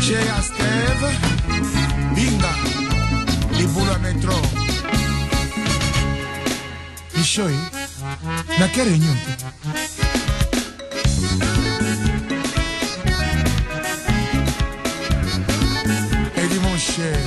Chez Steve, Binga, les boules à métro. Pichoi, na quelle réunion? Et dit mon cher.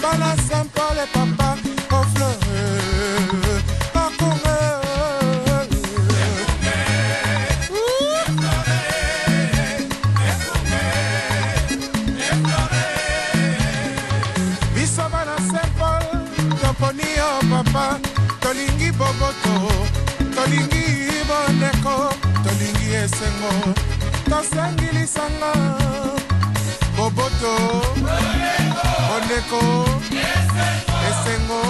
Bana Saint-Paul et papa au fleur à courir. Biso bana Saint-Paul toponi au papa tolingi boboto tolingi boneko tolingi esengo tosengi lisanga boboto Oneko, Esengo,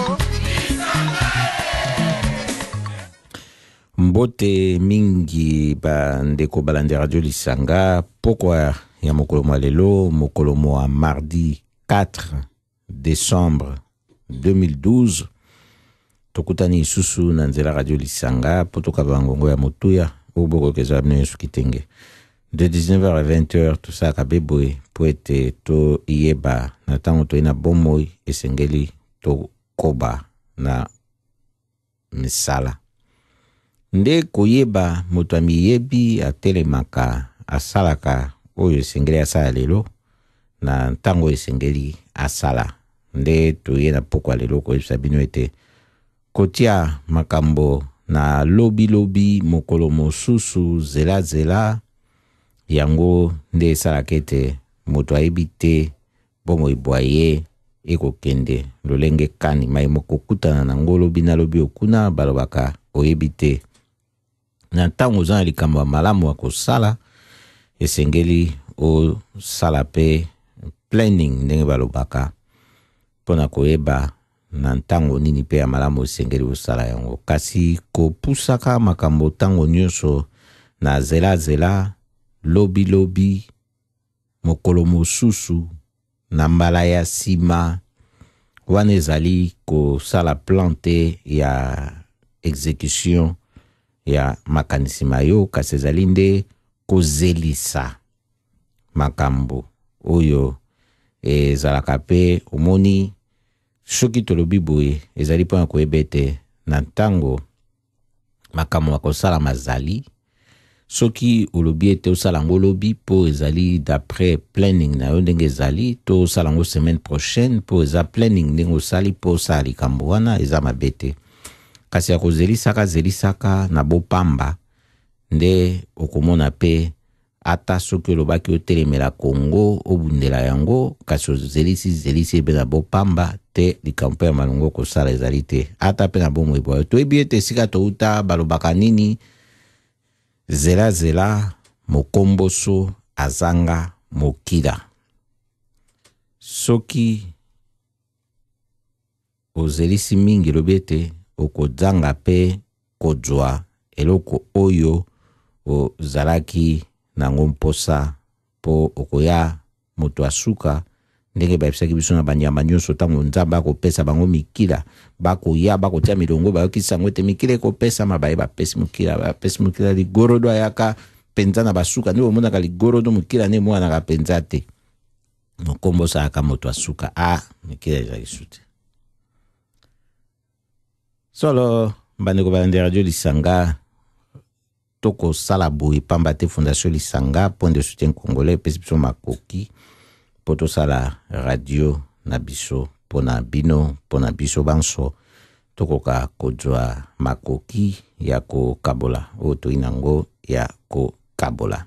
Mbote mingi ba ndeko balande radio Lisanga. Pourquoi ya mokolomo lelo, mokolomo a mardi 4 décembre 2012. Tokutani susu na nzela radio Lisanga. Potoka bangongo ya motuya, oboko keza abne sukitenge. De 19h à 20h, tout ça, kabeboe, poete, to yeba, na tango to ina bomoi, esengeli, to koba, na misala. Nde koyeba, moto yebi, a telemaka, a salaka, oyo esengeli asala lelo, na tango esengeli asala. Nde to yena pokwa lelo, ko sabino ete, kotia makambo, na lobi, mokolo mosusu, zela, yango nde salakete moto aibite bomo iboye eko kende lolenge kani mai moko kutana na ngolo bina lobi okuna balobaka oyebite na tango zana likambo malamu akosala esengeli o sala pe planning ndenge balobaka pona koyeba na tango nini pe ya malamu esengeli osala yango kasi kopusaka makambo tango nyonso na zela lobi mokolo mosusu na mbala ya sima wana ezali ko sala plante ya execution ya makanisi mayo kasi ezali nde kozelisa makambo oyo ezalaka pe omoni soki tolobi boye ezali mpona koyebete na ntango makambo akosala mazali soki olobi ete osalango lobi po ezali d'après planning na yo ndenge ezali to osalango semaine prochaine po eza planning ndenge osali po osala likambo wana eza mabete kasi ya kozelisaka na bopamba nde okomona pe ata soki olobaki otelemela Kongo obundela yango kasi ozelisi ebe na bopamba te likambo ya malongo kosala ezali te ata pe na bomoi boyo toyebi ete sika touta balobaka nini zela mokomboso azanga mokila soki ozelisi mingi lobete okozanga pe kozwa eloko oyo ozalaki nango mposa po okoya moto asuka ndenge bayebisaki biso na banyama nyonso ntango nzambe akopesa bango mikila bakoya bakotia milongo bayokisa yango ete mikila ekopesama baye bapesi mokila ligorodo ayaka penza na basuka nde omonaka ligorodo mokila nde emonanaka penza te mokombo osalaka moto asuka mikila ezali su te solo bandeko balandi radio Lisanga toko sala boye pamba te Fondation Lisanga point de soutien congolais pesi biso makoki poto sala radio na biso pona bino pona biso banso tokoka kozwa makoki ya kokabola oto inango ya kokabola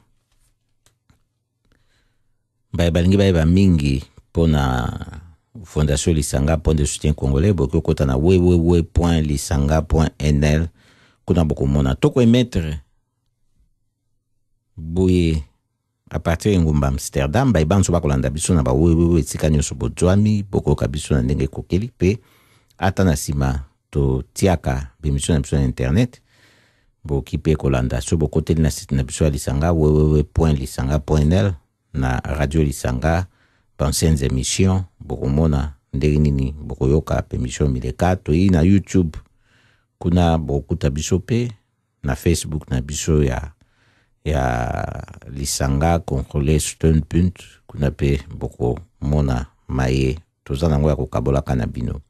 balingi bayeba mingi pona Fondation Lisanga point de soutien congolais boko kota na www.lisanga.nl kuna boko mona toko emettre boye à partir de ngumba Amsterdam ba ibanso bakolanda biso na ba wewe tika nyonso bozwami bokoyoka biso na ndenge ekokeli mpe ata na nsima totiaka bemission na biso na internet boki mpe kolanda so bokoteli na site na biso ya lisanga www.lisanga.nl na radio lisanga banciennes émission bokomona ndenge nini bokoyoka bemission mileka toyi na YouTube kuna bokuta biso mpe na Facebook na biso ya lisanga contrôler Sternpunt kuna pe boko mona maye toza nango ya kokabolaka na bino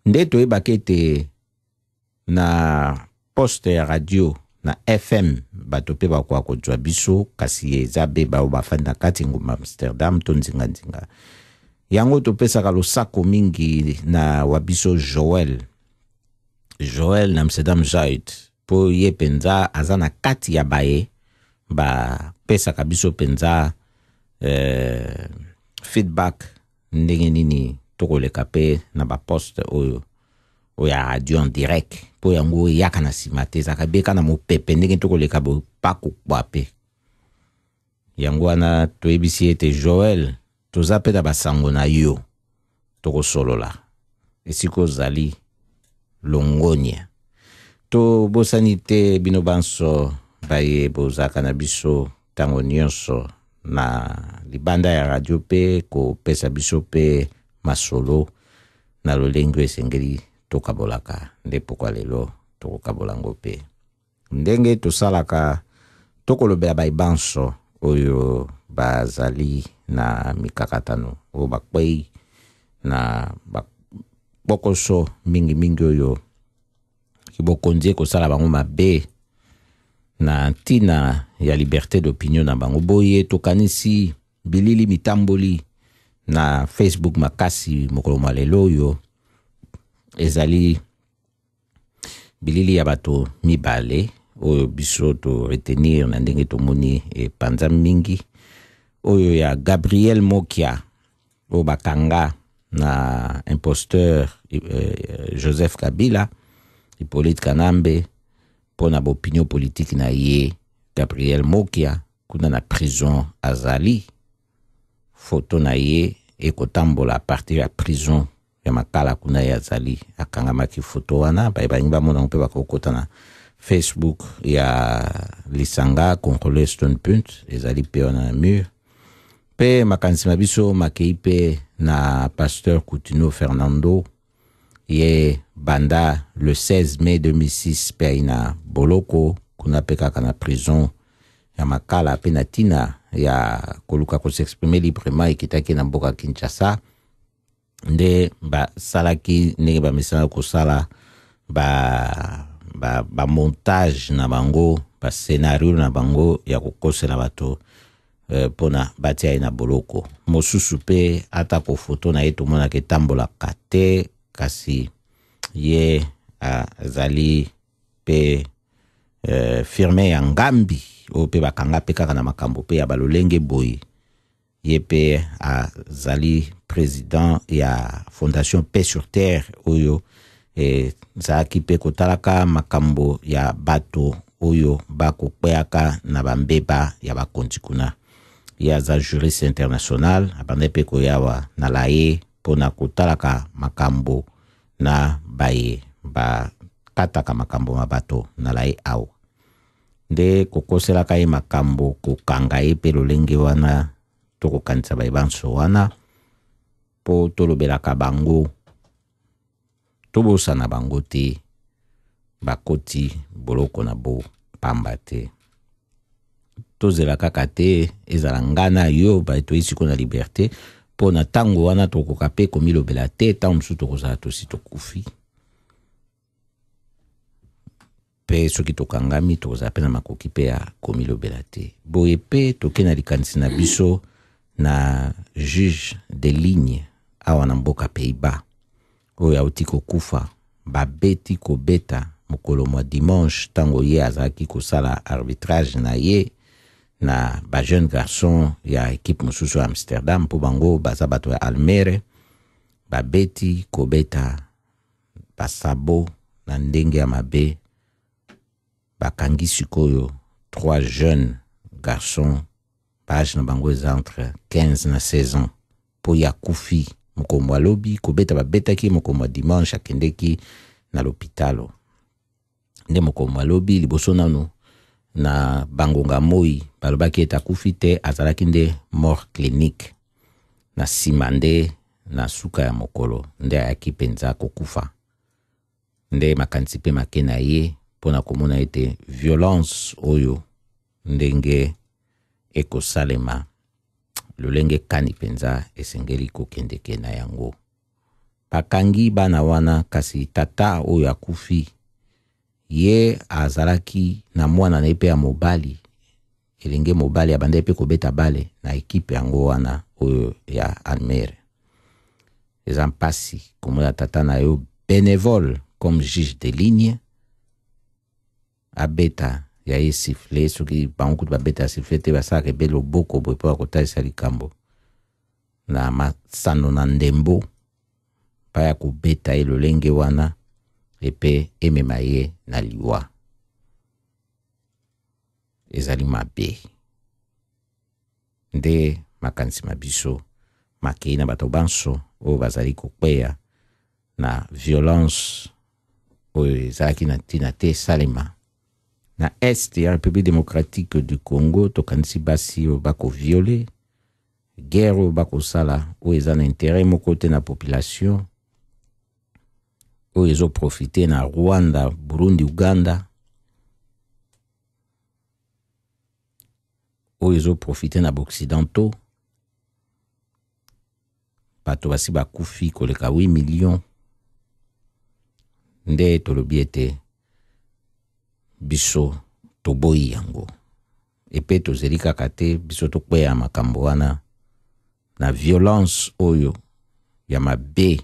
nde toyebaka ete na poste ya radio na FM bato pe bakoka kozwa biso kasi eza be bao bafandi na kati ngumba Amsterdam to nzinga yango topesaka losako mingi na wabiso Joel na Amsterdam Zuid po ye penza aza na kati ya baye ba pesaka biso penza feedback ndenge nini tokoleka pe na ba poste oyo ya radio en direct po yango yaka na sima te ezaka beka na mopepe ndenge tokoleka bo pakokwa pe yango wana toyebisi ete Joel toza pe na basango na yo tokosolola esiko ozali Longonia to bosani te bino banso baye bozaka na biso tango nyonso na libanda ya radio pe kopesa biso pe masolo na lolenge esengeli tokabolaka nde pokwa lelo tokokabolango pe ndenge tosalaka tokolobela baibanso oyo bazali na mikakatano oyo bakwei na bokoso mingi oyo kibokonzie kosala bango mabe na ntina ya liberté d'opinion na bango boye tokanisi bilili mitamboli na Facebook makasi mokolo malelo oyo ezali bilili ya bato mibale oyo biso to retenir na ndenge tomoni panza mingi oyo ya Gabriel Mokia oyo bakanga na imposteur Joseph Kabila Hippolyte Kanambe pona opinion politique na ye Gabriel Mokia kuna na prison azali foto na ye ekotambola a partir ya prison ya makala kuna ya azali akangamaki foto wana bayibangi bamona mpe bakokota na Facebook ya lisanga contrôler Sternpunt ezali pe wana na mur pe makanisi mabiso makei pe na pasteur Coutinho Fernando ye banda le 16 mai 2006 pe ina boloko kuna pe kaka na prison ya makala pe na tina ya koluka ko s'exprimer librement ekitaki na mboka Kinshasa nde ba salaki ndenge ba misala ko sala ba montage na bango ba scénario na bango ya kokosela bato pona batia ina boloko mosusu pe ata ko foto na yeto mona ke tambola kate kasi ye azali pe firme ya ngambi o pe bakanga pe kaka na makambo pe ya balolenge boy ye pe azali président ya Fondation Paix sur Terre oyo zaki pe kotalaka makambo ya bato oyo bakokweaka na bambeba ya bakonzi kuna ye aza juriste international abande pe koyawa na laye pona kotalaka makambo na baye ba kataka makambo mabato na laye awa nde kokoselaka ye makambo kokanga ye pe lolenge wana tokokanisa baibanso wana po tolobelaka bango tobosana bango te bakoti boloko na bo pamba te tozela kaka te ezala ngana yo baetoyisi ko na liberté po na tango wana tokoka pe komilobela te tango mosusu tokozala tosi tokufi pe soki tokangami tokozala pe na makoki pe ya komilobela te boye pe toke na likanisi na biso na juge de ligne awa na mboka Pays-Bas oyo auti kokufa babeti kobeta mokolo mwa dimanche tango ye azalaki kosala arbitrage na ye na ba jeune garçon ya équipe mosusu ya Amsterdam mpo bango baza bato ya Almere babeti kobeta basabo na ndenge ya mabe bakangi sikoyo 3 jeunes garçons page na bango eza entre 15 na 16 ans po ya kufi mokombo alobi kobeta babetaki mokombo dimanche akendeki na l'hôpitalo nde mokombo alobi liboso nanu na bangonga moi balobaki ete akufi te azalaki nde mort clinique na nsima nde na suka ya mokolo nde ayaki mpenza kokufa nde makanisi mpe make na ye mpona komona ete violence oyo ndenge ekosalema lolenge kani mpenza esengeli kokendeke na yango bakangi bana wana kasi tata oyo akufi ye azalaki na mwana na ye mpe ya mobali elenge mobali abandaki mpe kobeta bale na ekipe yango wana oyo ya Almere eza mpasi komona tata na yo bénévole comme juge de ligne abeta ya ye siffle soki bango kutu babeta siffle te basalaka ebe loboko boye mpo bakotalisa likambo na masano na ndembo mpa ya kobeta ye lolenge wana epe emema ye na liwa ezali mabe nde makanisi mabiso makei na bato banso oyo bazali kokweya na violence oyo ezalaki na ntina te esalema na est ya République démocratique du Congo tokanisi basi oyo bakoviole guerre oyo bakosala oyo eza na intérêt moko te na population oyo ezoprofite na Rwanda, Burundi, Uganda oyo ezoprofite na baoccidentaux bato basi bakufi koleka 8 millions nde tolobi ete biso toboyi yango epe tozeli kaka te biso tokweya makambo wana na violence oyo ya mabe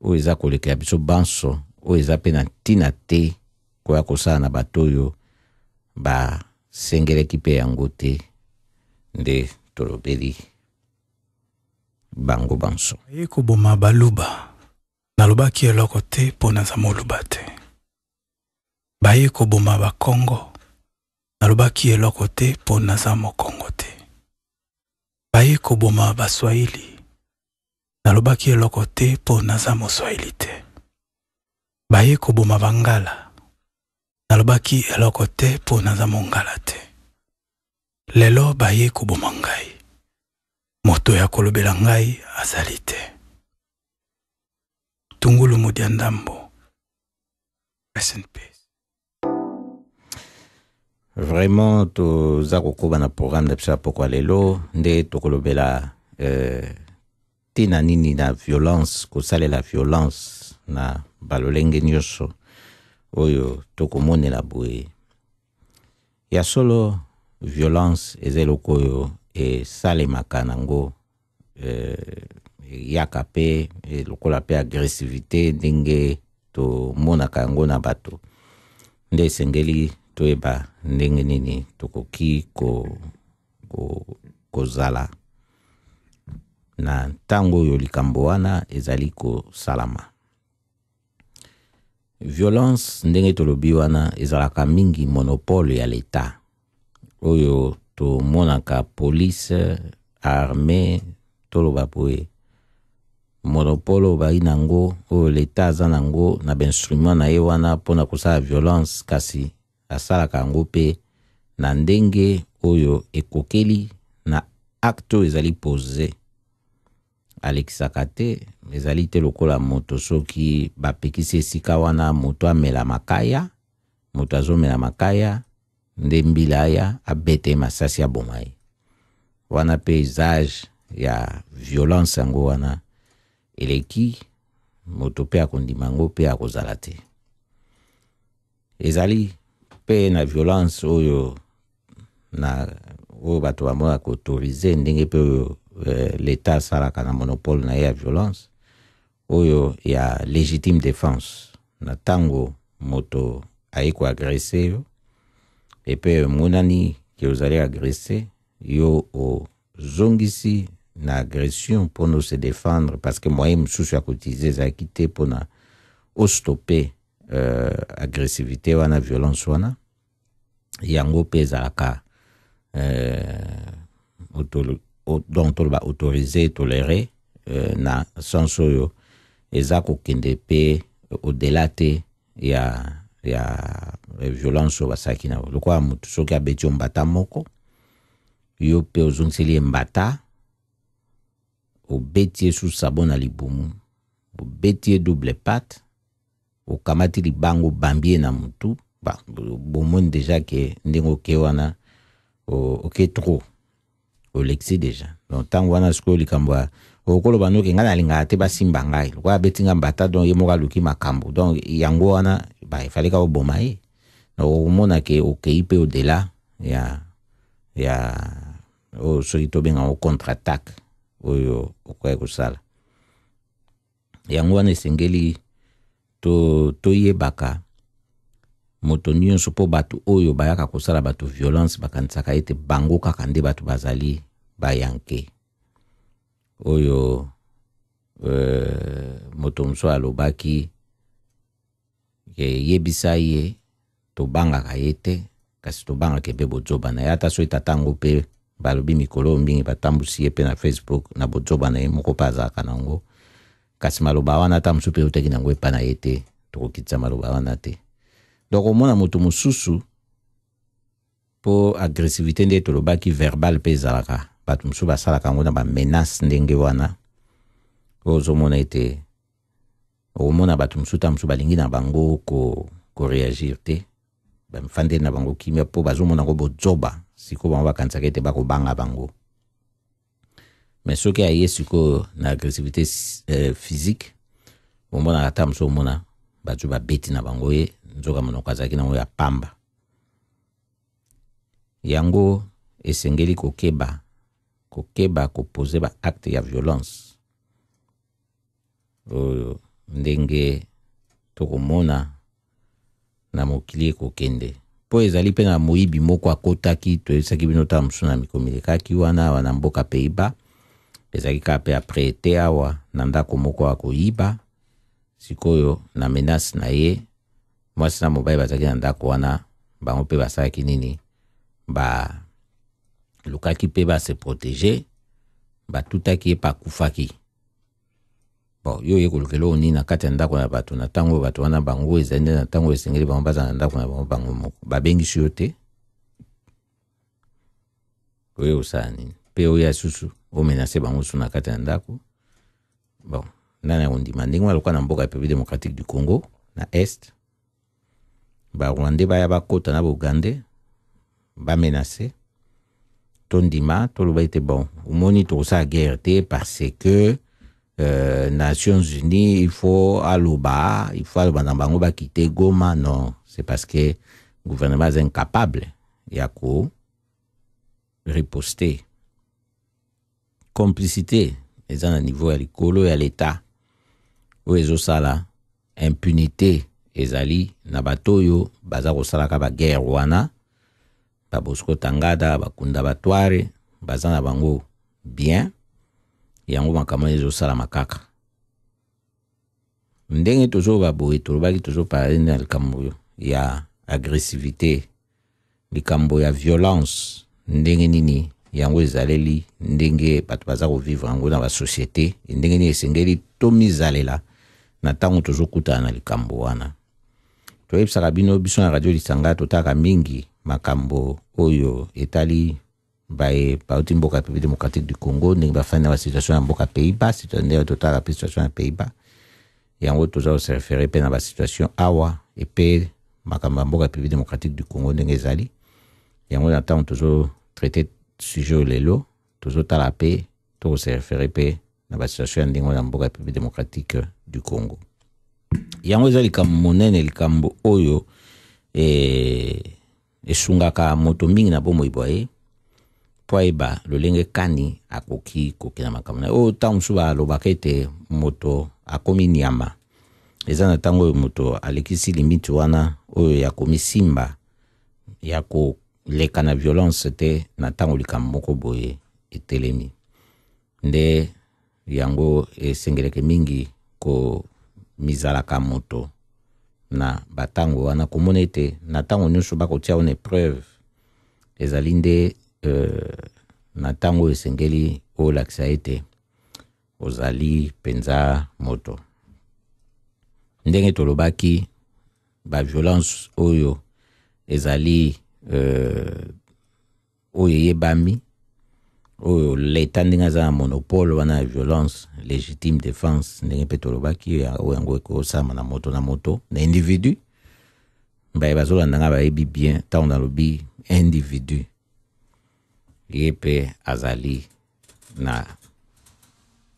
oyo eza koleka ya biso banso oyo eza pe na ntina te koya kosala na bato oyo basengeleki mpe yango te nde tolobeli bango banso ye koboma baluba nalobaki eloko te mpo naza moluba te baye koboma bakongo nalobaki eloko te mpo naza mokongo te baye koboma baswahili nalobaki eloko te mpo naza moswahili te baye koboma bangala nalobaki eloko te mpo naza mongala te lelo baye koboma ngai moto ya kolobela ngai azali te Tungulu Mudia Ndambo. Rest in peace. Vraiment toza kokoba na programme de psa pokwa lelo nde tokolobela tina nini na violence kosalela violence na balolenge nyonso oyo tokomonela boye ya solo violence eza eloko oyo esalemaka nango yaka pe lokola pe agressivité ndenge tomonaka yango na bato nde esengeli toyeba ndenge nini tokoki kozala na ntango oyo likambo wana ezali kosalama. Violence ndenge tolobi wana ezalaka mingi monopole ya l'État oyo tomonaka police armée toloba boye monopole bai nango oyo l'État aza nango na instrument na ye wana mpona kosala violence kasi asalaka yango pe na ndenge oyo ekokeli na acte ezali posé alekisaka te ezali te lokola moto soki bapekisi esika wana moto amela makaya moto azomela makaya nde mbila ya abete masasi ya bomai wana paysage ya violence yango wana eleki moto pe akondima ngo pe akozala te ezali pe na violence oyo na oyo bato bamona koautorize ndenge pe oyo l'État salaka na monopole na ya violence oyo ya légitime défense na tango moto aiko agressé yo epe monani ki ozali agressé yo o zongisi na agression pour nous se défendre parce que moi msusu ya kotize za kite pona o stopper agressivité wana violence wana yango pe zalaka donc toloba autorisé toléré na sens oyo eza kokende pe au-delà te ya violence oyo basalaki na lokola motu soki abeti yo mbata moko yo mpe ozongiseli ye mbata obeti ye susu sabo na libumu obeti ye double patte okamati libango obambi ye na motu bomoni deja ke ndenge oke wana oke trop olexi deja donc ntango wana sikoyo likambo ya okoloba noki ngai nalingaka te basimba ngai lokola abeti nga mbata donc ye moko aluki makambo donc yango wana efaleka oboma ye omona ke okei mpe au-delà ya oyo soki tobenga contre-attaque oyo okoki kosala yango wana esengeli toyebaka moto nyonso mpo bato oyo bayaka kosala bato violence bakanisaka ete bango kaka nde bato bazali bayanke oyo moto mosusu alobaki yebisa ye tobangaka ye te kasi tobangaka mpe bozoba na ye ata so etatango mpe balobi mikolo mingi batambusi ye mpe na Facebook na bozoba na ye moko mpe azalaka nango kasi maloba wana ata mosusu mpe oteki nango epa na ye te tokokitisa maloba wana te donc omona moto mosusu mpo agressivité nde tolobaki verbal mpe ezalaka bato mosusu basalaka yango na bamenace ndenge wana oyo ozomona ete okomona bato mosusu ta mosusu balingi na bango koreagir te bamfandeli na bango kimia mpo bazomona yango bozoba sikoyo bango bakanisaka ete bakobanga bango mais soki aye sikoyo na agressivité physique omonaka ata mosusu omona bato babeti na bango ye nzoka monoko azalaki nango ya pamba yango esengeli kokeba kopose ba acte ya violence oyo ndenge tokomona na mokili ekokende mpo ezali mpe na moyibi moko akotaki toyebisaki bino ta mosusu na mikomilekaki wana na mboka Pays-Bas ezalaki kaka mpe apres ete awa na ndako moko akoyiba sikoyo na menace na ye mwasi na mobali bazalaki na ndako wana bango mpe basalaki nini lukaki mpe base protéger batutaki ye pakufaki bon yo ye kolukela oni na kati ya ndako na bato na ntango bato wana bango ezali nde na ntango esengeli bango baza na ndako na bango moko babengisi yo te oyo osala nini mpe oyo ya susu omenase bango susu na kati ya ndako bon nani akondima ndenge wana na mboka ya République démocratique du Congo na est barwandais baya bakota na Bougandais bamenase tondima toloba ete bon omoni tokosala guerre te parce que Nations Unies il faut aloba na bango bakite Goma non c'est parce que le gouvernement est incapable ya ko riposter complicité eza na niveau ya likolo ya l'état oyo ezosala impunité ezali na bato oyo baza kosalaka baguerre wana Bosco Tangada bakunda batware baza na bango bien yango makambo ezosala makaka ndenge tozoba boye tolobaki tozoparle na likambo ya agressivité likambo ya violence ndenge nini yango ezaleli ndenge bato baza kovivre yango na basociété ndenge nini esengeli tomizalela na ntango tozokutana na likambo wana toyebisaka bino biso na radio Lisanga totaka mingi makambo oyo etali bae pauti mboka ya République démocratique du Congo ndenge bafani na ba situation ya mboka Pays-Bas c'est-à-dire totaka pe situation ya Pays-Bas yango toza se référer pe na ba situation awa epe makambo ya mboka ya République démocratique du Congo ndenge ezali yango na ntango tozo traiter sujet lelo tozo tala pe to se référer pe na ba situation ndenge na mboka ya République démocratique du Congo yango ezali likambo monene likambo oyo esungaka moto mingi na bomoi boye po eba lolenge kani akoki kokena makambo na o ntango mosusu balobaka ete moto akomi nyama eza na ntango oyo moto alekisi limite wana oyo ya komisimba ya koleka na violence te na ntango likambo moko boye etelemi nde yango esengeleke mingi ko mizalaka moto na batango wana komona ete na tango nyonso bakotia une épreuve ezali nde na tango esengeli olakisa ete ozali penza moto. Ndenge tolobaki ba violence oyo ezali oyo yebami oyo l'État ndenge aza na monopole wana violence légitime défense ndenge pe tolobaki oyo yango ekosama na moto na individu mbaye bazolanda nga bayebi bien ntango nalobi individu ye pe azali na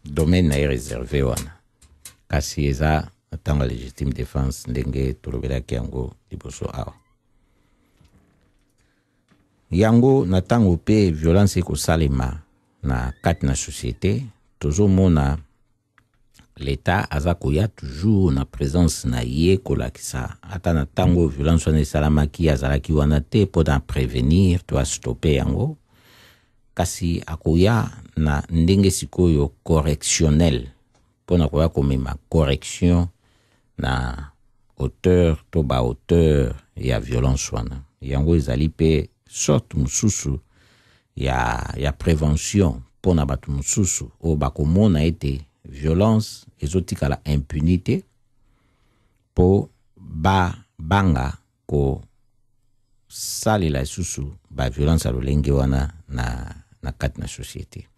domaine na ye réservé wana kasi eza ntango légitime défense ndenge tolobelaki yango liboso awa. Yango na tango pe violence ekosalema na kati na société tozomona l'État aza koya toujours na présence na ye kolakisa ata na tango violence wana esalamaki azalaki wana te mpona prévenir to stopper yango kasi akoya na ndenge sikoyo correctionnel mpona koya komema correction na auteur to ba auteur ya violence wana yango ezali pe sorte mususu ya prévention mpona bato mususu o bakomona ete violence ezotikala impunité po banga ko salela lisusu ba violence alolenge wana na kati na société.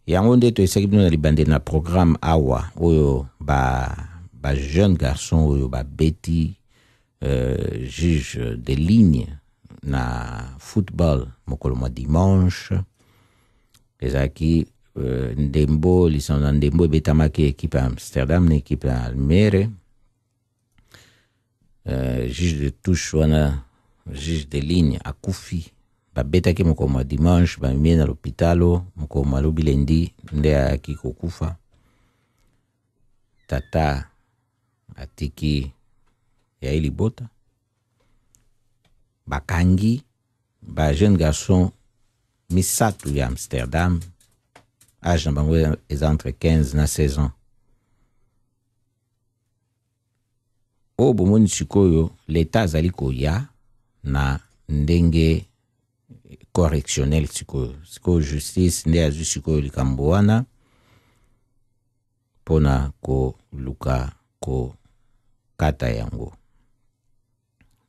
Yango nde toyesaki bino na libande na programme awa oyo ba jeune garçon oyo babeti juge de ligne na football mokolo mwa dimanche ezalaki ndembo lisano na ndembo ebetamaki ekipe ya Amsterdam na ekipe ya Almere. Juge de touche wana juge de ligne akufi babetaki mokolo mwa dimanche bamimie na l'hôpitalo mokolo mwa lobi lendi nde ayaki kokufa. Tata atiki ya libota bakangi ba jeune garçon misatu ya Amsterdam âge na bango eza entre 15 na 16 ans. O bomoni sikoyo l'État azali koya na ndenge correctionnel sikoyo justice nde azwi sikoyo likambo wana pona ko luka ko kata yango.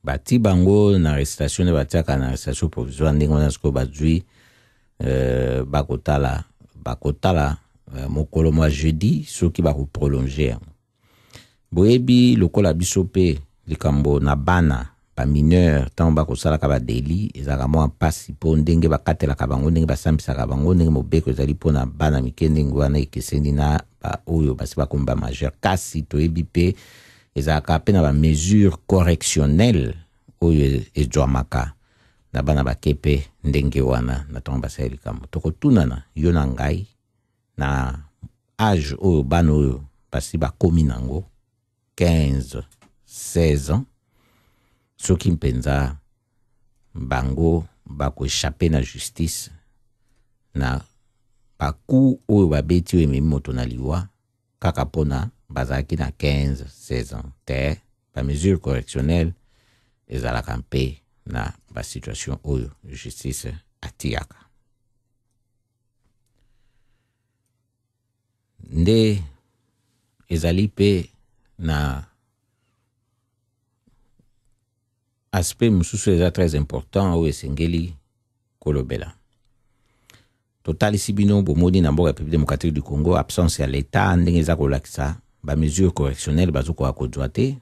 Bati bango na arrestation ne batiaka na arrestation provisoire ndenge wana sikoyo bazwi bakotala mokolo mwa jeudi soki bakoprolonge yango. Boyebi lokola biso pe likambo na bana ba mineur tango bakosalaka ba délit ezalaka mwa mpasi mpo ndenge bakatelaka bango ndenge basambisaka bango ndenge mobeko ezali mpona bana mike ndenge wana ekeseni na oyo basi bakomi ba majeur kasi toyebi pe ezalaka pe na ba mesure correctionnelle oyo ezwamaka na bana bakepe ndenge wana na tango basali likambo tokotunana yo na ngai na âge oyo bana oyo basi bakomi nango 15 16 ans soki mpenza bango bakoéchappe na justice na baku oyo babeti oyo ememi moto na liwa kaka mpona bazalaki na 15 16 ans te bamesure correctionnelle ezalaka mpe na basituation oyo justice atiaka. Nde ezali pe na aspect mususu eza très important oyo esengeli kolobela. Totalisi bino bomoni na mboka République démocratique du Congo absence ya l'État ndenge eza kolakisa ba mesure correctionnelle bazokoka kozwa te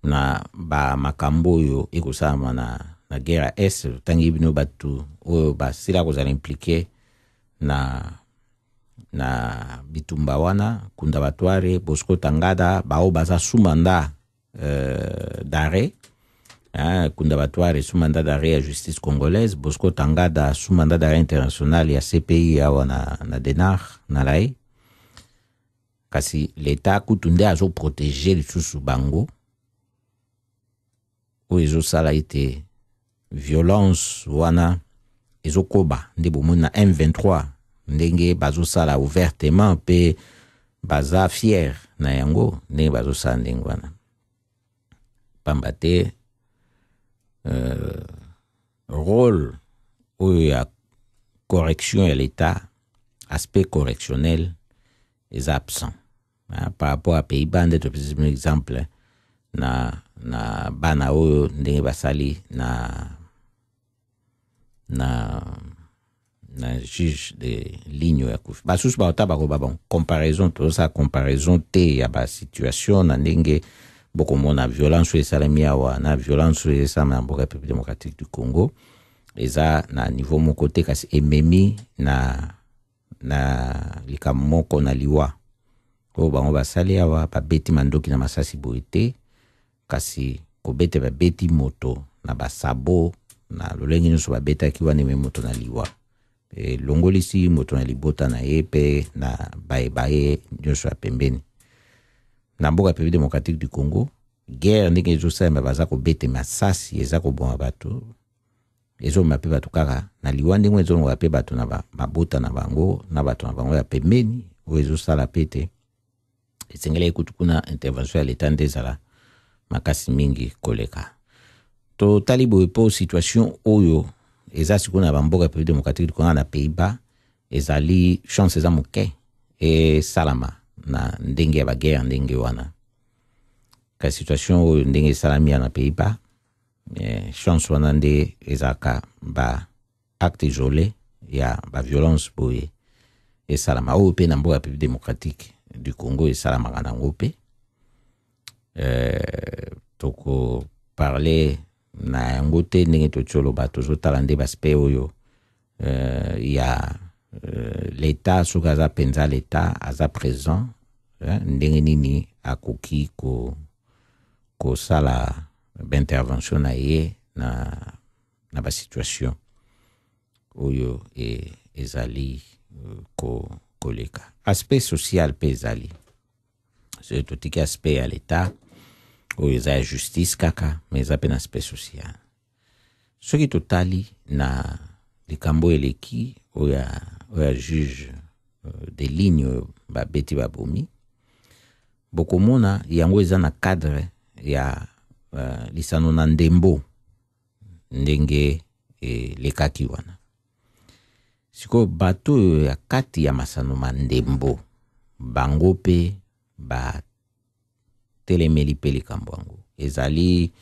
na ba makambo oyo ekosalama na guerre ya est tangi bino bato oyo basila kozala impliqué na bitumba wana Kunda Batware Bosco Tangada bao baza sumanda d'arrêt Kunda Batware sous mandat d'arrêt à justice congolaise, Bosco Tangada sous mandat d'arrêt international ya CPI awa na Denar na Lae. Kasi l'État kutunde azo protéger lisusu bango o ezo sala ite violence wana ezo koba nde bomona na M23 ndenge bazo sala ouvertement pe baza fier na yango ndenge bazo sala ndenge wana pambate rôle oyo ya correction ya l'État, aspect correctionnel est absent. Par rapport à Pays-Bas, nde topesi exemple na bana oyo ndenge basali na juge de ligne ya kufi. Basusu baota bakoba bon comparaison, to sa comparaison te ya ba situation na ndenge boko mona violence esalami awa na violence esalami na mboka République démocratique du Congo eza na niveau moko te kasi ememi na likambo moko na liwa oyo bango basali awa babeti mandoki na masasi boye te kasi kobete babeti moto na basabo na lolenge nyonso babetaki wana eme moto na liwa longolisi moto na libota na ye mpe na baye nyonso ya pembeni na mboka République démocratique du Congo guerre ndenge ezosalema baza kobete masasi eza koboma bato ezomema mpe bato kaka na liwa ndenge ezolongola mpe bato na mabota na bango na bato na bango ya pembeni oyo ezosala mpe te esengeli ekutu kuna intervention ya l'État nde ezala makasi mingi koleka totali boye mpo situation oyo eza sikoyo na bamboka République démocratique du Congo na Pays-Bas ezali chance eza moke esalama na ndenge ya baguerre ndenge wana kasi situation oyo ndenge esalami ya na Pays-Bas chance wana nde ezalaka ba acte isolé ya ba violence boye esalama oyo mpe na mboka République démocratique du Congo esalamaka nango mpe toko parler na yango te ndenge totioloba tozotala nde baspe oyo ya l'État soki aza mpenza l'État aza présent ndenge nini akoki kosala baintervention na ye na basituation oyo ezali koleka aspect social mpe ezali so totiki aspect ya l'État oyo eza ya justice kaka me eza mpe na aspect social soki totali na likambo eleki oyo ya juge de ligne oyo babeti babomi bokomona yango eza na cadre ya lisano na ndembo ndenge lekaki wana sikoyo bato oyo ya kati ya masano mandembo bango mpe batelemeli mpe likambo yango ezali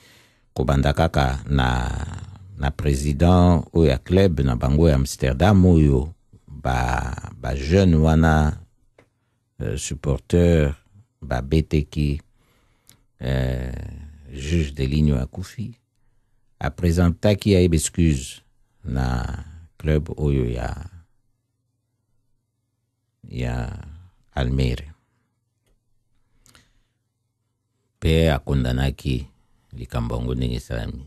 kobanda kaka na président oyo ya club na bango ya Amsterdam oyo ba jeune wana supporteur babeteki juge de ligne ya kufi apresentaki ya excuse na club oyo ya Almere pe akondanaki likambo yango ndenge esalami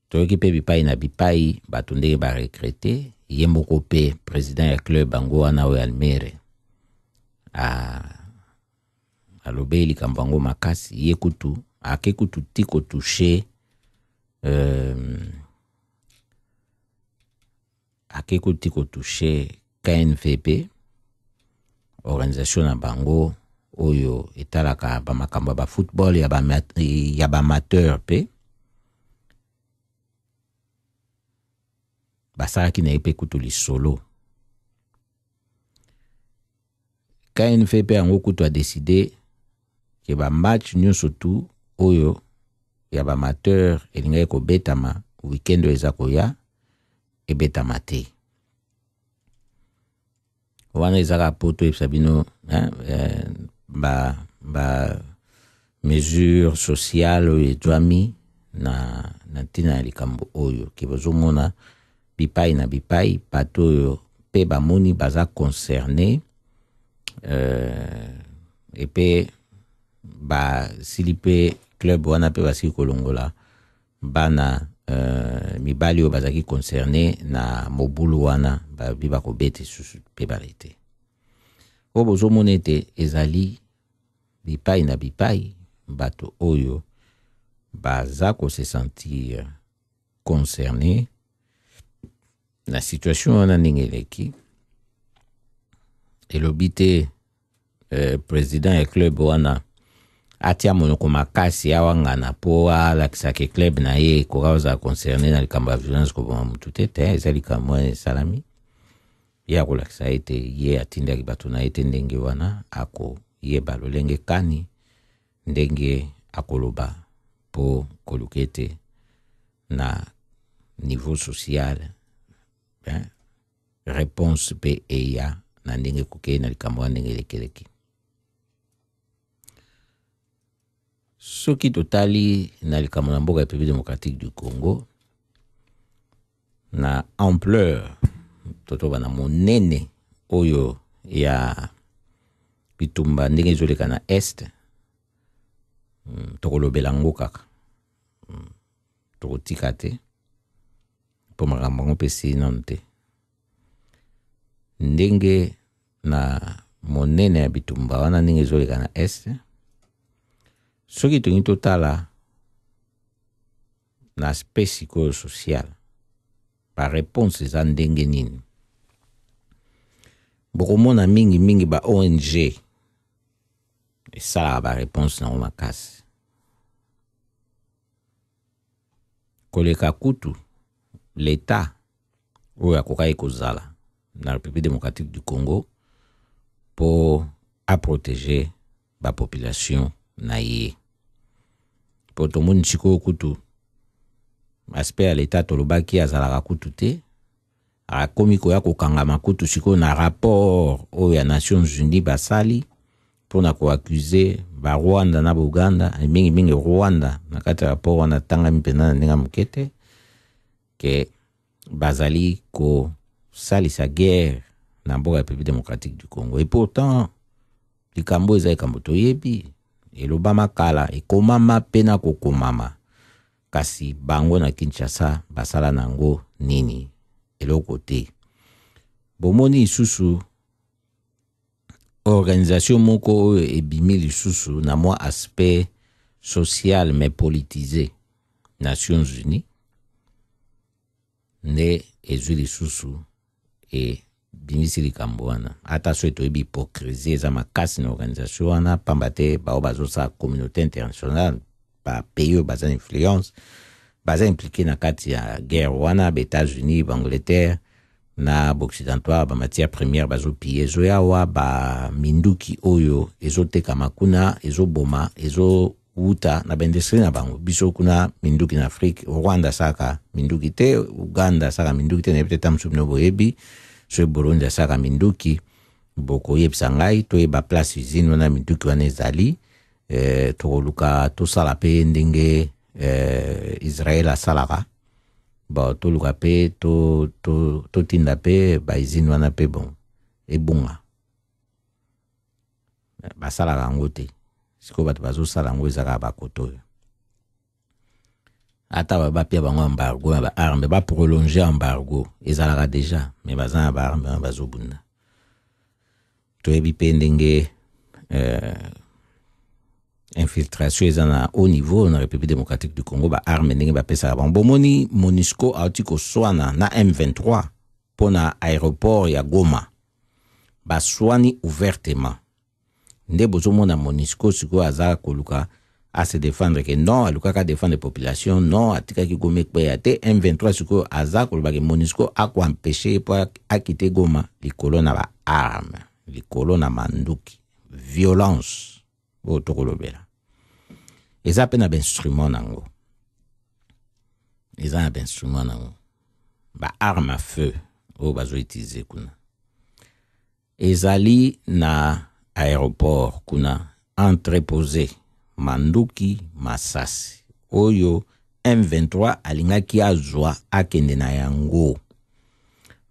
toyoki mpe bipai na bipai bato ndenge barekrete ye moko mpe président ya club yango wana oyo Almere alobe likambo yango makasi ye kutu ake kutu ti kotushe ake kutu kotushe KNVP organisation na bango oyo etalaka bamakambo ya bafootball ya bamateur mpe basalaki na ye mpe kutu lisolo KNVP yango kutu adeside ke bamatch nyonso tu oyo ya bamateur elingaki kobetama weekend oyo eza koya ebetama te wana ezaka poto ebisa bino ba mesure sociale oyo etwami na ntina ya likambo oyo ke bozomona bipai na bipai bato oyo mpe bamoni baza concerné epe basili mpe club wana mpe basili kolongola bana mibali oyo bazalaki concerné na mobulu wana babi bakobete susu mpe balete oyo bozomona ete ezali bipai na bipai bato oyo baza kose sentir concerné na situation wana ndenge eleki elobi te président ya club wana atia monoko makasi awangana po alakisa ke club na ye kokauza concerné na likambo ya violence koboma mutu te eza likambo esalami ye akolakisa ete ye atindaki bato na ye te ndenge wana akoyeba lolenge kani ndenge akoloba po koluka ete na niveau social réponse pe eya na ndenge kokei na likambo ya ndenge lekeleki. Soki totali na likambo na mboka ya République démocratique du Congo na ampleur totoba na monene oyo ya bitumba ndenge ezoleka na est tokolobela ngo kaka tokotika te po makambo ngo pesi nano te ndenge na monene ya bitumba wana ndenge ezoleka na est. Soki tongi totala na aspect psychosocial par réponse eza ndenge nini bokomona mingi ba ONG esalaka ba réponse nango makasi koleka kutu l'État oyo akokaki kozala na République démocratique du Congo pour protéger ba population na ye. Po tomoni sikoyo kutu aspect ya l'État tolobaki azalaka kutu te akomi koya kokangama kutu sikoyo na rapport oyo ya Nations Unies basali mpona koaccuse ba Rwanda na Uganda mingi Rwanda na kati ya rapport wana tangami mpena na ndenge moke te ke bazali kosalisa guerre na mboka ya République démocratique du Congo. Et pourtant likambo eza likambo toyebi elobama kala ekomama pena kokomama kasi bango na Kinshasa basala nango nini eloko te. Bomoni isusu organisation moko oyo ebimi lisusu na mwa aspect social mais politisé Nations Unies nde ezwi lisusu bimisi likambo wana ata so etoyebi hypocrisie eza makasi na organisation wana pamba te bao bazosala communauté internationale ba pays oyo baza influence baza impliqué na kati ya guerre wana ba États-Unis ba Angleterre na occidental ba matière première bazopie ezoyawa ba minduki oyo ezoteka makuna ezoboma ezouta na bendestri na bango biso kuna minduki na Afrique. Rwanda saka minduki te, Uganda saka minduki te, na peut-être amsubno boyebi so Burundi saka minduki boko yebisa ngai toyeba place usine wana minduki wana ezali toluka tosala pe ndenge Israel asalaka ba toluka pe totinda pe ba usine wana pe bon ebunga basalaka ngo te siko bato bazosala ngo ezaka bakoto ata bapia bango embargo ba arme ba prolonger embargo ezalaka déjà mais bazana ba arme bazobunda toyebi pe ndenge infiltration ezana au niveau na République démocratique du Congo ba arme ndenge bapesa bango bomoni MONUSCO autiko swana na M23 pona aéroport ya Goma baswani ouvertement nde bozomona MONUSCO siko azaka koluka à se défendre que non aluka ka défendre population non atika ki gome kwe te M23 siko azaka koluka ke MONUSCO a ko empêcher pour a quitter Goma likolo na ba arme likolo na manduki violence bo tokolobela eza pena ba instrument nango eza ba instrument nango ba arme à feu o bazo utiliser kuna ezali na aéroport kuna entreposé manduki masasi oyo M23 alingaki azwa akende na yango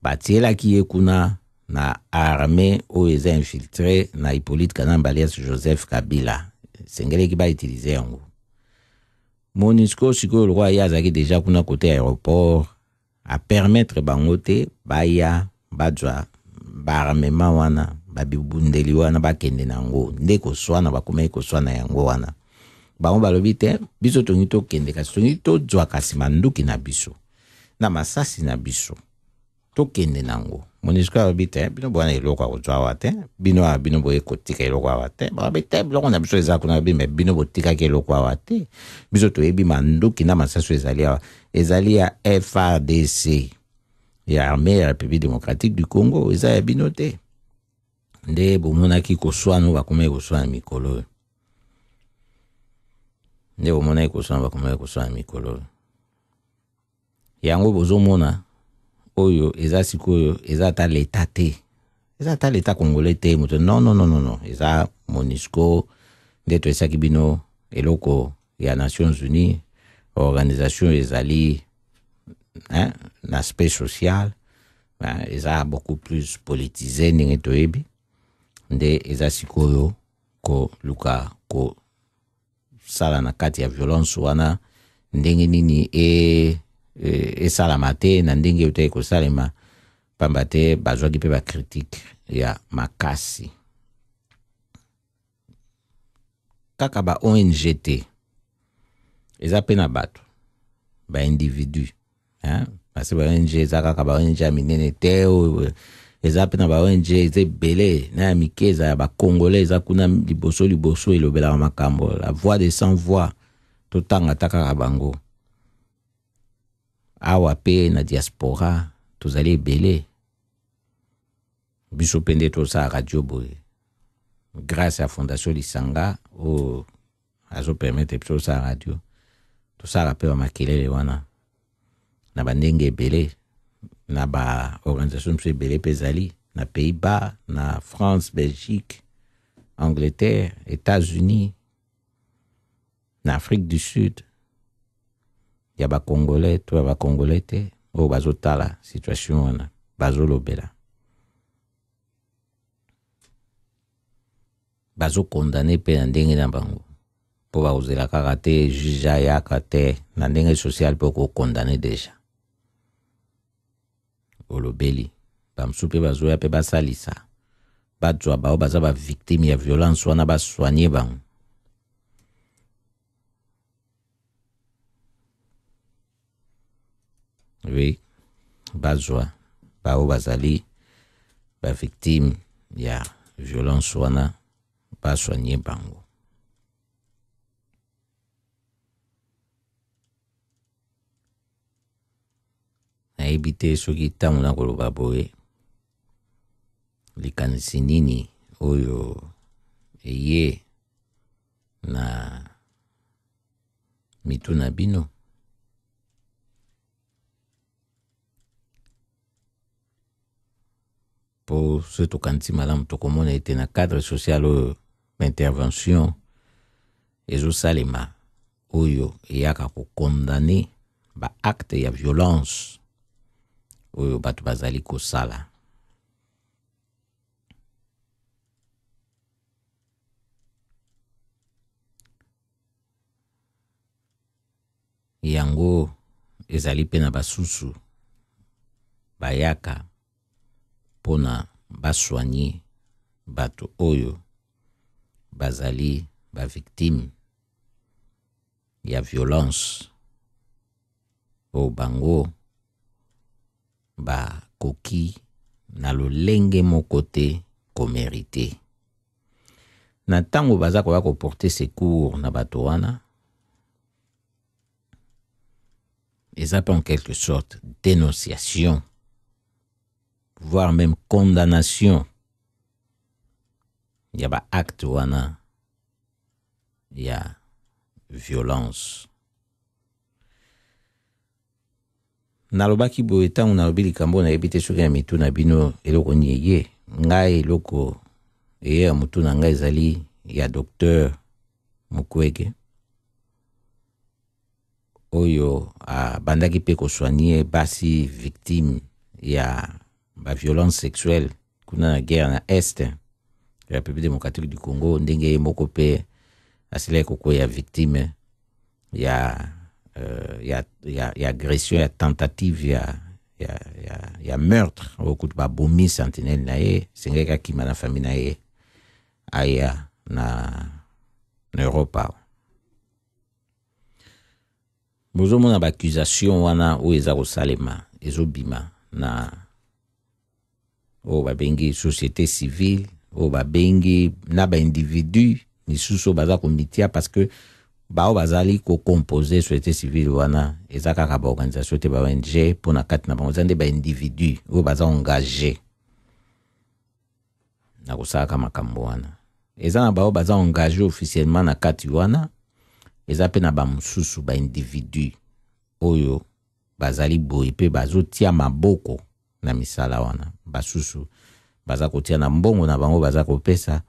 batielaki ye kuna na armée oyo eza infiltré na Hippolyte Kanamba alias Joseph Kabila sengeleki ba utiliser yango MONUSCO sikoyo lokwa ye azaki déjà kuna côté aéroport a permettre bango te baya bajwa baarmement wana babibundeli wana bakende nango nde koswana bakomei koswana yango wana bango balobi te biso tongi tokende kasi tongi tozwa kasi manduki na biso na masasi na biso tokende nango MONUSCO abite bino bwana eloko akozwa wate bino boye kotika eloko wate babite biloko na biso eza kuna me bino botika ke eloko wate biso toyebi manduki na masasu ezali ya FARDC ya armée ya République démocratique du Congo eza ya bino te nde bomonaki koswana bakome koswana mikolo nde bomonaki koswana bakome koswana mikolo yango bozomona oyo eza sikoyo eza ta l'état te eza ta l'état congolais te moto non eza MONUSCO nde toesaki bino eloko ya Nations Unies organisation ezali l'aspect social eza beaucoup plus politisé ndenge toyebi nde eza sikoyo ko luka ko sala na kati ya violence wana ndenge nini esalama te na ndenge yote ekosalema pamba te bazwaki mpe bacritique ya makasi kaka ba ONG te eza mpe na bato baindividu parce ba ONG eza kaka ba ONG ya minene te eza mpe na ba ONG eza ebele na ya mike eza ya bakongolais eza kuna liboso elobelaka makambo la voix des sans voix totanga ta kaka bango awa pe na diaspora tozali ebele biso mpe nde tosala radio boye grâce à Fondation Lisanga oyo azopermettre biso tosala radio tosala mpe bamakelele wana na bandenge ebele na baorganisation biso ebele mpe ezali na Pays-Bas na France, Belgique, Angleterre, États-Unis, na Afrique du Sud ya bakongolais to ya bakongolais te oyo bazotala situation wana bazolobela bazokondane mpe na ndenge na bango mpo bakozela kaka te juge ayaka te na ndenge social mpe okokondane deja olobeli bamosusu mpe bazoya mpe basalisa bazwa bao baza bavictime ya violence wana basoigne bango oui bazwa bao bazali bavictime ya violence wana basoigne bango nayebi te soki ntango na koloba boye likanisi nini oyo eye na mitu na bino po so tokanisi malamu tokomona ete na cadre social oyo intervention ezosalema oyo eyaka kokondane baacte ya violence oyo bato bazali kosala yango ezali mpe na basusu bayaka mpona basoigne bato oyo bazali bavictime ya violence oyo bango bakoki na lolenge moko te komerite na ntango baza koya koporte secours na bato wana eza pe en quelque sorte dénonciation voire même condamnation ya baacte wana ya violence nalobaki boye ntango nalobi likambo nayebi te soki ya mitu na bino eloko ni eye ngai eloko eye ya mutu na ngai ezali ya docteur Mukwege oyo abandaki mpe kosoigne basi victime ya violence sexuelle kuna na guerre na este ya République démocratique du Congo ndenge moko mpe asilaki kokwea victime ya agression ya tentative ya meurtre okuti babomi sentinelle na ye sengeki akima na famille na ye aya na Europa bozomona baccusation wana oyo eza kosalema ezobima na o babengi société civile o babengi na ba individu misusu baza komitia parce que bao bazali ko composer société civile wana eza kaka ba organisation te ba ONG pona kati na bango zande ba individu o baza engagé na kusaka makambo wana eza na bao baza engagé officiellement na kati wana eza pe na ba mususu ba individu oyo bazali boye pe bazotia maboko na misala wana basusu baza kotia na mbongo na bango baza kopesa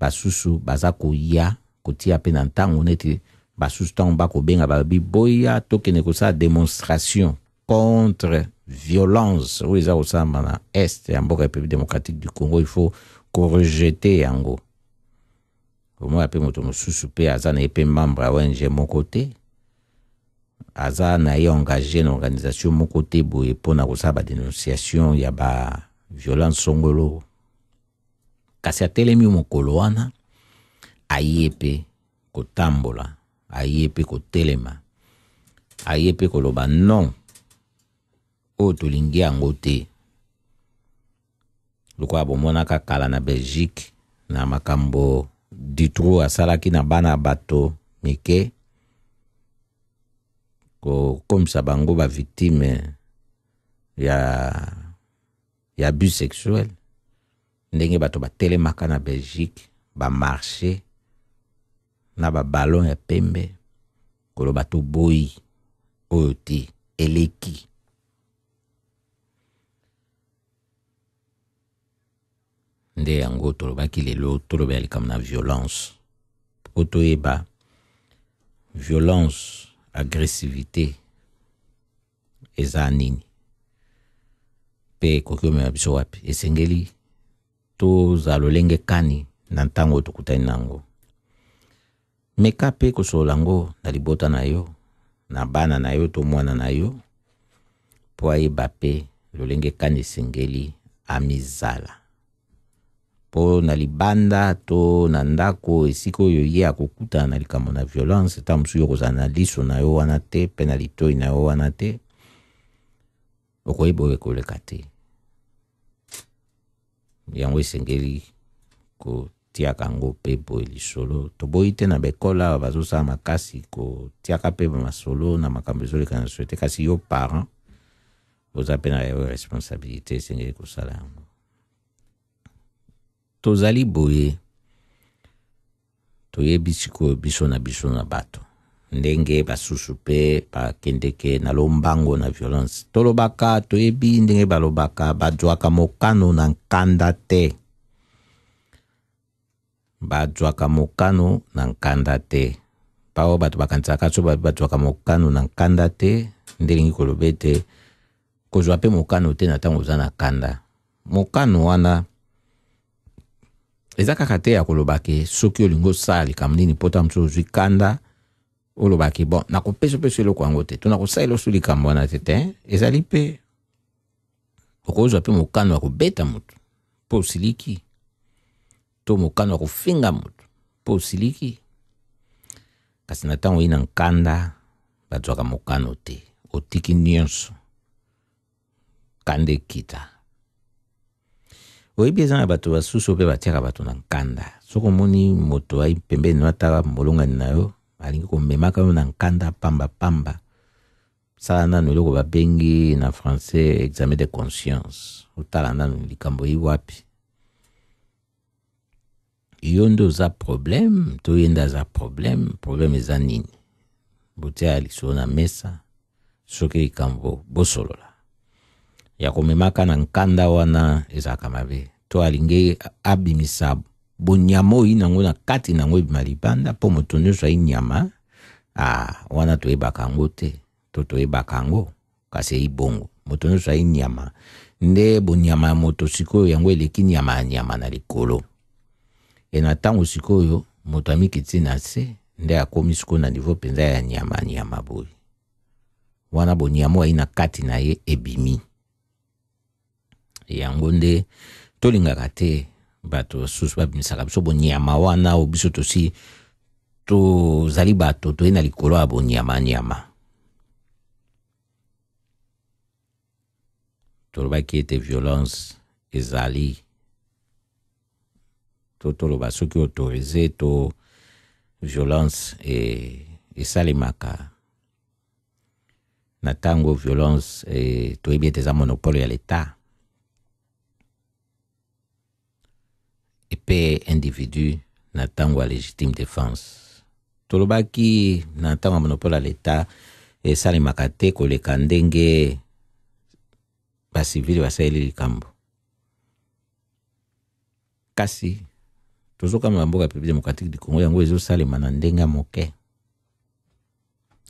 basusu baza koya kotia pe na ntango neti basusu tango bako benga babi boya tokene kosa démonstration contre violence ou eza osamba na est ya mboka République démocratique du Congo il faut rejeter yango omo ape moto mususu pe aza na epe membre ya ONG mon côté aza na ye engagé na organisation mon côté boye pona kosa ba dénonciation ya ba violence songolo kasi atelemi mokolo wana ayepe kotambola ayepe kotelema ayepe koloba non o tolingi yango te lokwa bomonaka kala na Belgique na makambo ditro asalaki na bana bato mike ko komisa bango ba victime ya abus sexuel ndenge bato batelemaka na Belgique ba marché na ba ballon ya pembe kolo bato boyi oyo te eleki nde yango tolobaki lelo tolobela likama na violence otoyeba violence agressivité eza nini pe kokiomema biso wapi esengeli toza lolenge kani na ntango tokutani nango meka pe kosolola ngo na libota na yo na bana na yo to mwana na yo po ayeba pe lolenge kani esengeli amizala po na libanda to na ndako esika oyo ye akokutana na likambo na violence ta mosusu yo kozala na liso na yo wana te pe na litoi na yo wana te okoyeba oyo ekoleka te yango esengeli kotiaka yango pe boye lisolo toboyi te na bekola bazosala makasi kotiaka pe masolo na makambo ezoleka na société kasi yo parent oza pe na yo responsabilité esengeli kosala yango tozali boye toyebi sikoyo biso na bato ndenge basusu pe bakendeke na lombango na violence tolobaka toyebi ndenge balobaka badzwaka mokano na nkanda te badzwaka mokano na nkanda te pao bato bakanisaka so badzwaka mokano na nkanda te ndelingi kolobe te kozwa pe mokano te na ntango oza na kanda mokano wana eza kaka te ya kolobake soki olingo osala likambo nini pota mosusu ozwi kanda olobaki bon nakopesa eloko yango te to nakosalela osu likambo wana te ezali pe okozwa pe mokano ya kobeta moto po osiliki to mokano ya kofinga moto po osiliki kasi na ntango oyi na nkanda bazwaka mokano te otiki nyonso kanda ekita oyebi eza na bato basusu pe batiaka bato na nkanda soki omoni moto ayi pembeni ataka molongani na yo alingi komemaka yo na nkanda pamba sala nanu eloko babengi na français examen de conscience otala nanu likambo yi wapi yo nde oza problème to ye nde aza problème eza nini botia lisolo na mesa soki likambo bosolola ya komemaka na nkanda wana ezaka mabe to alingi abimisa bonyama oyi nango na kati nango ebima libanda po moto nyonso ayi nyama wana toyebaka yango te to toyebaka yango kasi eyi bongo moto nyonso ayi nyama nde bonyama ya moto sikoyo yango eleki nyama ya nyama na likolo na ntango sikoyo moto amikiti na se nde akomi sikoyo na niveau mpenza ya nyama boye wana bonyama ayi na kati na ye ebimi yango nde tolingaka te bato susu babimisaka biso bonyama wana o biso tosi tozali bato toye na likolo ya bonyama tolobaki ete violence ezali to toloba soki autorisé to violence esalemaka na ntango violence toyebi ete eza monopole ya l'État epe individu na ntango ya légitime défense. Tolobaki na ntango ya monopole ya l'État esalemaka te koleka ndenge basivili basaleli likambo. Kasi tozokamba mboka République démocratique du Congo yango ezosalema na ndenge moke,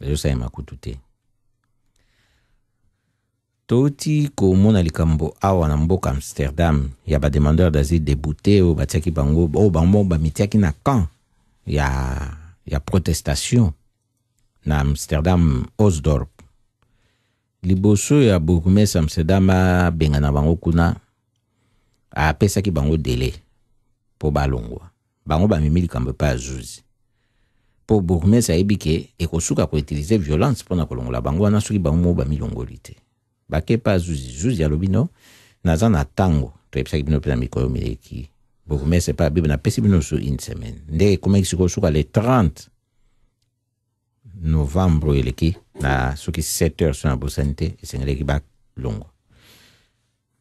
ezosalema kutu te. Toti komona likambo awa na mboka Amsterdam ya ba demandeur d'asile débouté o batiaki bango o bango bamitiaki na camp ya protestation na Amsterdam Osdorp. Liboso ya bourgmestre Amsterdam benga na bango kuna apesaki bango délai po balongwa. Bango bamemi likambo pa azuzi. Po bourgmestre ayebi ke ekosuka ko utiliser violence pona kolongola bango wana soki bango bamilongoli te. Bake pa zuzi alobi no naza na tango to epsaki bino pena mikolo mileki. Bourgmestre pa bibe na pesi bino so une semaine. Nde komeki siko suka le 30 novembre eleki na soki 7 heures sur na bosante esengeleki ba longo.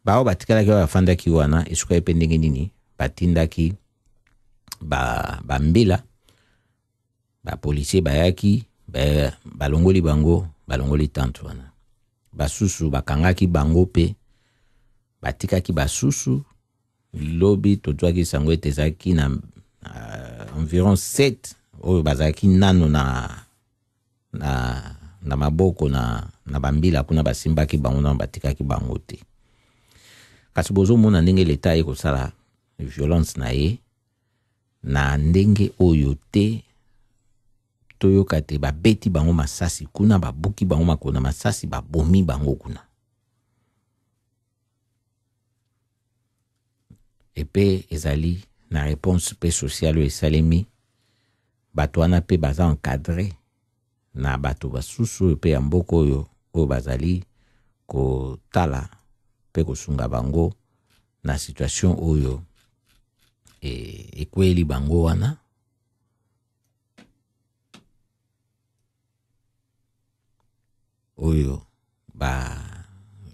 Bao batikalaki bafandaki wana esuka epe ndenge nini batindaki ba mbila ba policier bayaki balongoli bango balongoli tante wana. Basusu bakangaki bango pe batikaki basusu lobi tozwaki sango ete ezalaki na environ 7 oyo bazalaki nano na maboko na bambila kuna basimbaki bango na batikaki bango te. Kasi bozomona ndenge l'État ekosala violence na ye na ndenge oyo te toyoka te babeti bango masasi kuna babuki bango makona masasi babomi bango kuna. Epe ezali na réponse pe sociale esalemi bato wana pe baza encadré na bato basusu pe ya mboka oyo bazali kotala pe kosunga bango na situation oyo ekweli bango wana. Oyo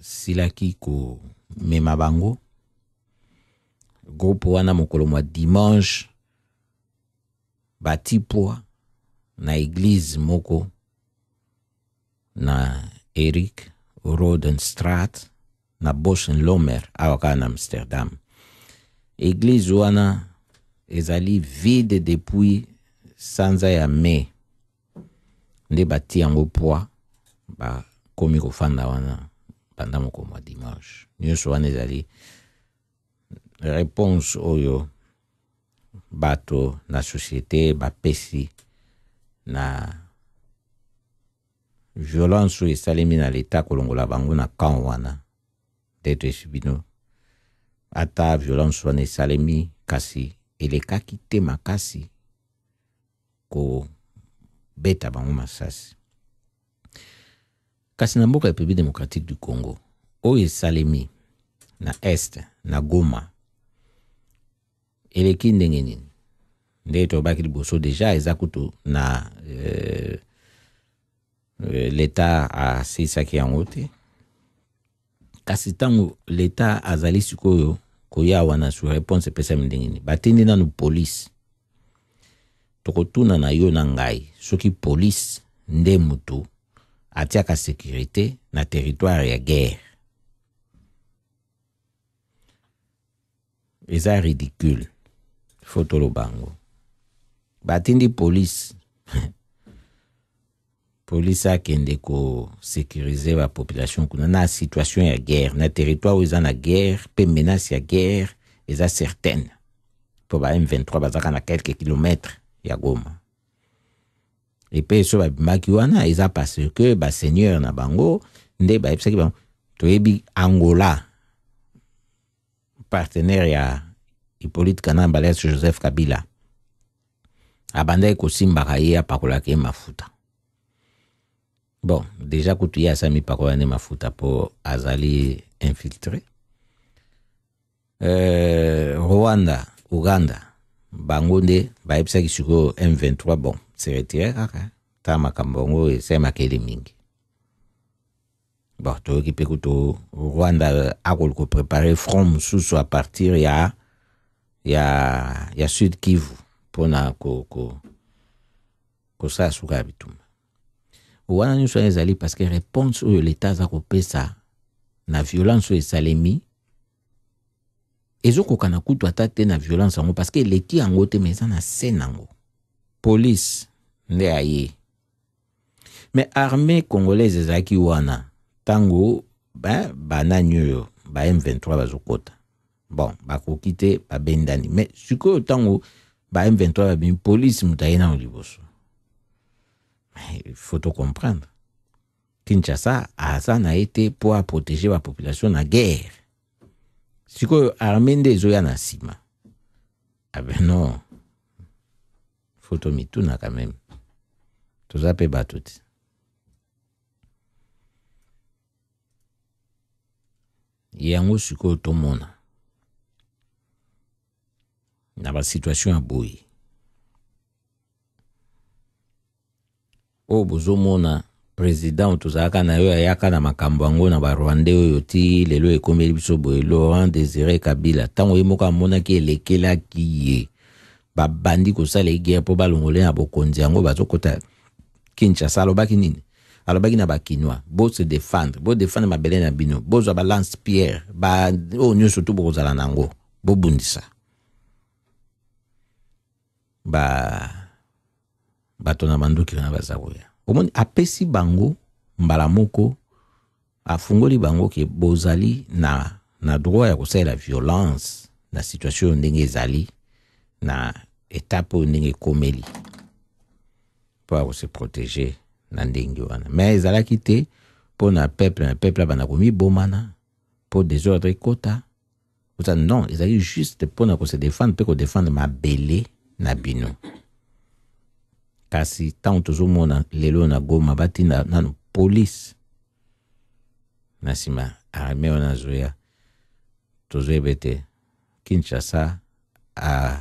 silaki ko mema bango groupe wana mokolo mwa dimanche batipwa na église moko na Eric Rodenstraat na Boschenlomer awaka na Amsterdam. Église wana ezali vide depuis sanza ya mai nde bati yango poa ba komi kofanda wana pendant moko mwa dimanche. Nyonso wana ezali réponse oyo bato na société bapesi na violence oyo esalemi na l'État kolongola bango na camp wana teto esibino. Ata violence wana esalemi kasi elekaki te makasi ko beta bango masasi. Kasi na mboka République démocratique du Congo oyo esalemi na Est na Goma eleki ndenge nini nde tobaki liboso deja eza kutu na l'État asisaki yango te. Kasi tango l'État azali sikoyo koya wana su réponse pesa ndenge nini batindi nanu police tokotuna na yo na ngai soki police nde mutu atiaka sécurité na territoire ya guerre. Eza ridicule. Fotolo bango. Batindi police. Police akende ko sécuriser la population kuna na situation ya guerre, na territoire où eza na guerre, pe menace ya guerre, eza certaine. Po ba M23 bazaka na quelques kilomètres ya Goma. Et puis so ba bimaki wana eza parce que ba seigneur na bango nde ba epsaki bango toyebi Angola partenaire ya Hippolyte Kanamba alias Joseph Kabila abandai kosimbaka ye apakolaka ye mafuta. Bon, déjà kutu ye asami pakolane mafuta po azali infiltré. Rwanda, Uganda, bangonde baipsa kisuko M23 bon, c'est retiré kaka. Ta makambongo et c'est makeli mingi. Bon, to ki pe kuto Rwanda a ko préparer front sous à partir ya Sud Kivu pona ko sa suka bitum. Wana nyuso ezali parce que réponse au l'état za ko pesa na violence o esalemi ezo kokana kutu atate na violence yango parce que leki yango te meza na scène yango police nde aye mais armée congolaise ezaki wana tango bananyo ba M23 bazokota bon bakoki te babendani mais sikoyo tango ba M23 babimi police mutaye na liboso. Il faut tout comprendre. Kinshasa a été pour protéger la population de la guerre. Si que l'armée des Zoyana Sima. Ah ben non. Faut tout mituna quand même. Tout ça peut battre tout. Il y a un si que tout le monde. Il y a une situation à bouillir. O bozomona président tozaka na yo ayaka na makambo yango na ba Rwandais oyo ti lelo ekomeli biso boye Laurent Désiré Kabila tango yemoka mona ki elekela kiye ba bandi ko sala guerre po balongole na bokonzi yango bazokota Kinshasa alobaki nini alobaki na ba Kinois bo se défendre mabele na bino bozo ba lance pierre ba o nyo surtout bokozala nango bo bundisa bato na banduki na bazakoya omoni apesi bango mbala moko afungoli bango ke bozali na droit ya kosala la violence na situation ndenge ezali na étape ndenge komeli pour se protéger na ndenge wana mais ezalaki te pour na peuple bana komi bomana pour désordre kota ça non ezali juste pour na ko se défendre pe ko défendre mabele na bino. Kasi tant tozomona lelo na Goma batinda na police nasima armée wana zoya tozoebete Kinshasa a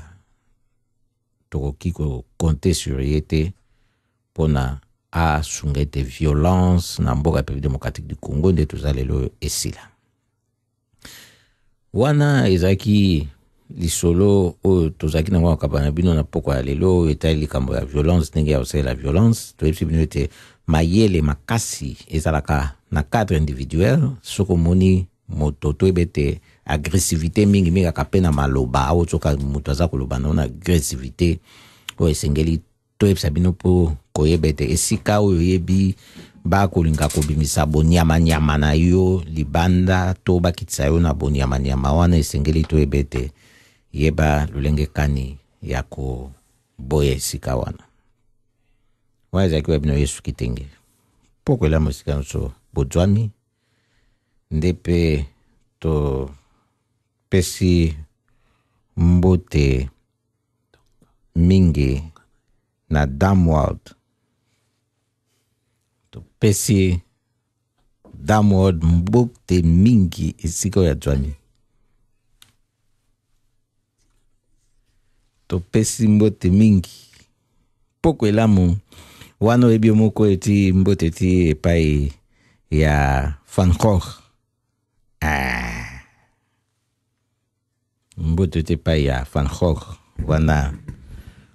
tokoki ko compter sur yete pona a sungete violence na mboka République démocratique du Congo nde tozalelo esila wana ezaki lisolo o tozaki na ngwa kabana bino na poko ya lelo etali kambo ya violence ndenge ya osala la violence to epsi bino ete mayele makasi ezalaka na cadre individuel soko moni moto to ebete agressivité mingi kapena maloba o toka moto aza koloba na agressivité o esengeli to epsa bino po koyebete esika oyo yebi ba kolinga kobimisa bonyama nyama na yo libanda to bakitsa yo na bonyama nyama wana esengeli to ebete yeba lulenge kani yako boye sika wana waza kwa bino Yesu kitenge poko la musika nso bojwami ndepe to pesi mbote mingi na Damward to pesi Damward mbote mingi isiko ya jwami to pesi mbote mingi poko elamu wano ebio moko eti mbote ti epai ya Van Gogh mbote ti epai ya Van Gogh wana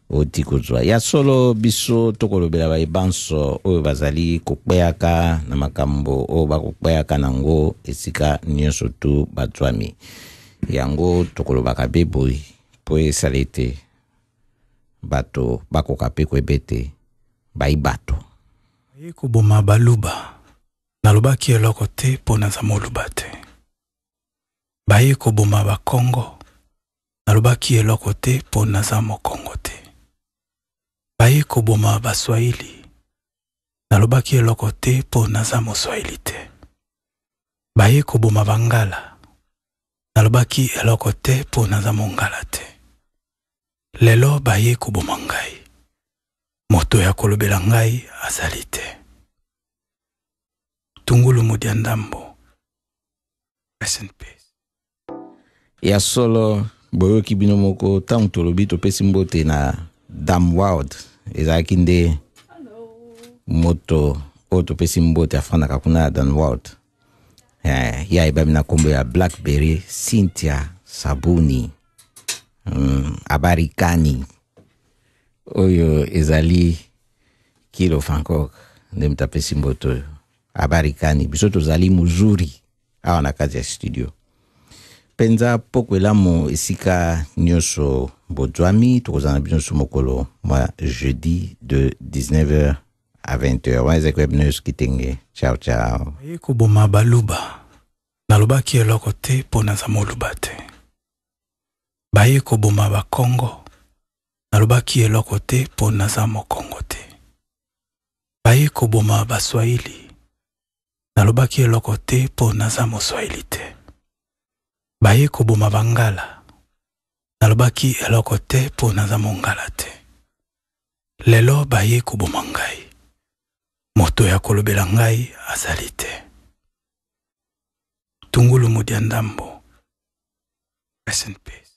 oti kuzwa ya solo biso tokolobela ba ibanso oyo bazali kokpeaka na makambo o bakokpeaka nango esika nyonso tu batwami yango tokolobaka beboyi po esalete bato bakoka pe kwebete baibato yeko boma baluba nalobaki eloko te po naza moluba te bayeko boma bakongo nalobaki eloko te po naza mokongo te bayeko boma baswahili nalobaki eloko te po naza moswahili te bayeko boma bangala nalobaki eloko te po naza mongala te lelo baye koboma ngai moto ya kolobela ngai azali te tungulu mudia ndambo rest in peace Ya solo boyo kibino moko tangu tolobi topesi mbote na Dam World ezalaki nde moto o topesi mbote afana kakuna Dan World. Ya ibami na kombo ya Blackberry Cynthia Sabuni Abarikani oyo ezali Kilo Fankok nde mtapesi mboto Abarikani bisoto zali muzuri awa na kazi ya studio. Penza poko elamo esika nyoso bodwami tukozana binoso mokolo ma jeudi de 19h à 20h. Waze kweb news kitenge. Ciao ciao. Eko boma baluba. Nalobaki eloko te po naza moluba te. Baye ko boma ba Congo. Nalobaki eloko te po naza mokongo te. Baye ko boma ba Swahili. Nalobaki eloko te po naza moswahili te. Baye ko boma bangala. Nalobaki eloko te po naza mongala te. Lelo baye ko boma ngai. Moto ya kolobela ngai azali te. Tungulu Mudiandambo. Rest in peace.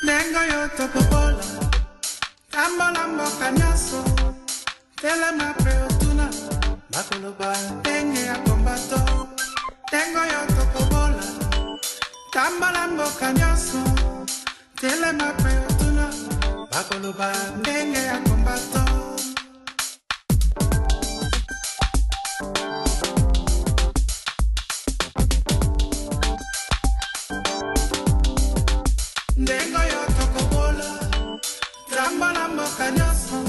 Nengo yo topobola. Tambola mboka nyaso. Tele mape otuna. Bakoloba tenge ya kombato. Nengo yo topobola. Tambola mboka nyaso. Tele mape otuna. Bakoloba tenge ya kombato. Nengo yo tokobola. Tambola mboka nyaso.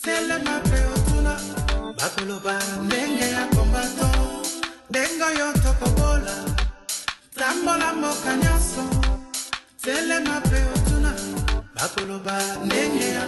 Tele mape otuna. Bakoloba tenge ya kombato. Nengo yo tokobola. Tambola mboka nyaso. Tele mape otuna. Bakoloba tenge ya